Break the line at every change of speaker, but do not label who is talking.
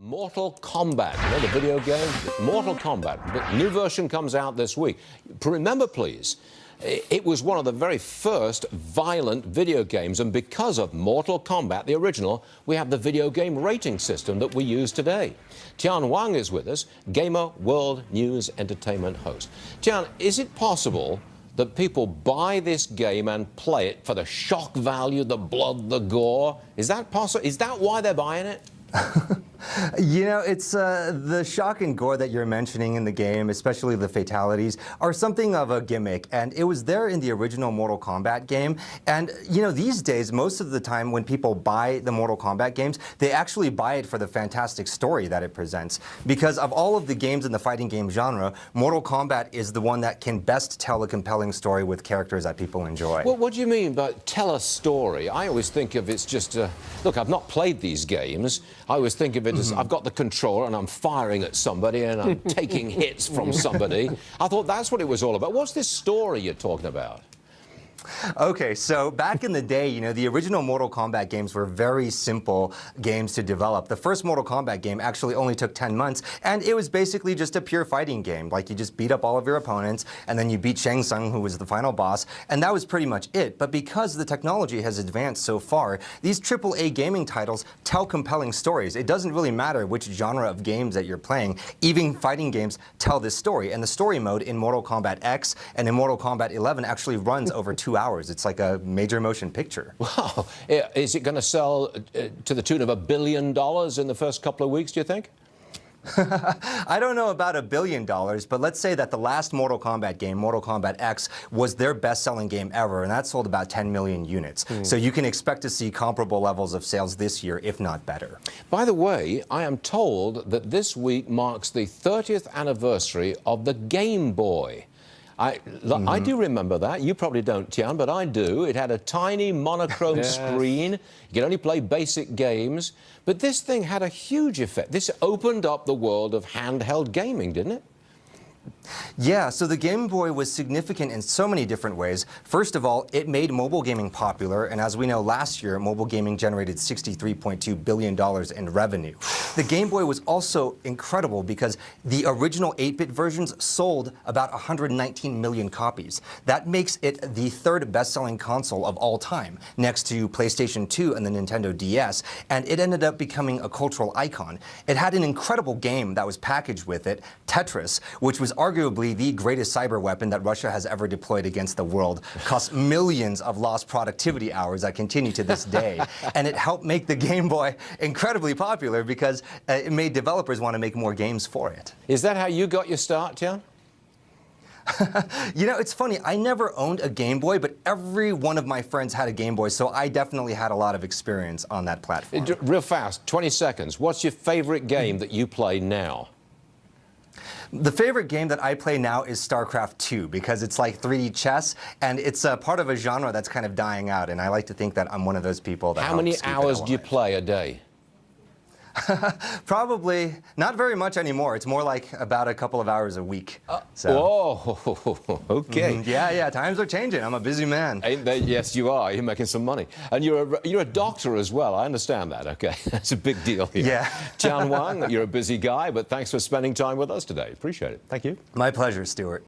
Mortal Kombat, you know, the video game? Mortal Kombat. The new version comes out this week. Remember, please, it was one of the very first violent video games, and because of Mortal Kombat, the original, we have the video game rating system that we use today. Tian Wang is with us, Gamer World News Entertainment host. Tian, is it possible that people buy this game and play it for the shock value, the blood, the gore? Is that possible? Is that why they're buying it?
You know, it's the shock and gore that you're mentioning in the game, especially the fatalities, are something of a gimmick, and it was there in the original Mortal Kombat game. And, you know, these days, most of the time when people buy the Mortal Kombat games, they actually buy it for the fantastic story that it presents. Because of all of the games in the fighting game genre, Mortal Kombat is the one that can best tell a compelling story with characters that people enjoy.
Well, what do you mean by tell a story? I always think of it's just, look, I've not played these games. I always think of it as I've got the controller and I'm firing at somebody and I'm taking hits from somebody. I thought that's what it was all about. What's this story you're talking about?
Okay, so back in the day, you know, the original Mortal Kombat games were very simple games to develop. The first Mortal Kombat game actually only took 10 months, and it was basically just a pure fighting game. Like, you just beat up all of your opponents, and then you beat Shang Tsung, who was the final boss, and that was pretty much it. But because the technology has advanced so far, these AAA gaming titles tell compelling stories. It doesn't really matter which genre of games that you're playing. Even fighting games tell this story, and the story mode in Mortal Kombat X and in Mortal Kombat 11 actually runs over 2 hours. It's like a major motion picture.
Wow. Is it going to sell to the tune of $1 billion in the first couple of weeks, do you think?
I don't know about $1 billion, but let's say that the last Mortal Kombat game, Mortal Kombat X, was their best-selling game ever, and that sold about 10 million units. So you can expect to see comparable levels of sales this year, if not better.
By the way, I am told that this week marks the 30th anniversary of the Game Boy. I do remember that. You probably don't, Tian, but I do. It had a tiny monochrome screen. You could only play basic games. But this thing had a huge effect. This opened up the world of handheld gaming, didn't it?
Yeah, so the Game Boy was significant in so many different ways. First of all, it made mobile gaming popular, and as we know, last year, mobile gaming generated $63.2 billion in revenue. The Game Boy was also incredible because the original 8-bit versions sold about 119 million copies. That makes it the third best-selling console of all time, next to PlayStation 2 and the Nintendo DS, and it ended up becoming a cultural icon. It had an incredible game that was packaged with it, Tetris, which was arguably the greatest cyber weapon that Russia has ever deployed against the world, cost millions of lost productivity hours that continue to this day. And it helped make the Game Boy incredibly popular because it made developers want to make more games for it.
Is that how you got your start, Tian?
You know, it's funny, I never owned a Game Boy, but every one of my friends had a Game Boy, so I definitely had a lot of experience on that platform.
Real fast, 20 seconds. What's your favorite game that you play now?
The favorite game that I play now is StarCraft 2 because it's like 3D chess, and it's a part of a genre that's kind of dying out, and I like to think that I'm one of those people that
How many
helps keep it
hours do you
alive.
play a day?
Probably not very much anymore. It's more like about a couple of hours a week.
Oh, okay.
Yeah, times are changing. I'm a busy man.
Ain't they? Yes, you are. You're making some money. And you're a doctor as well. I understand that, okay? That's a big deal here.
Yeah.
Tian Wang, you're a busy guy, but thanks for spending time with us today. Appreciate it. Thank you.
My pleasure, Stuart.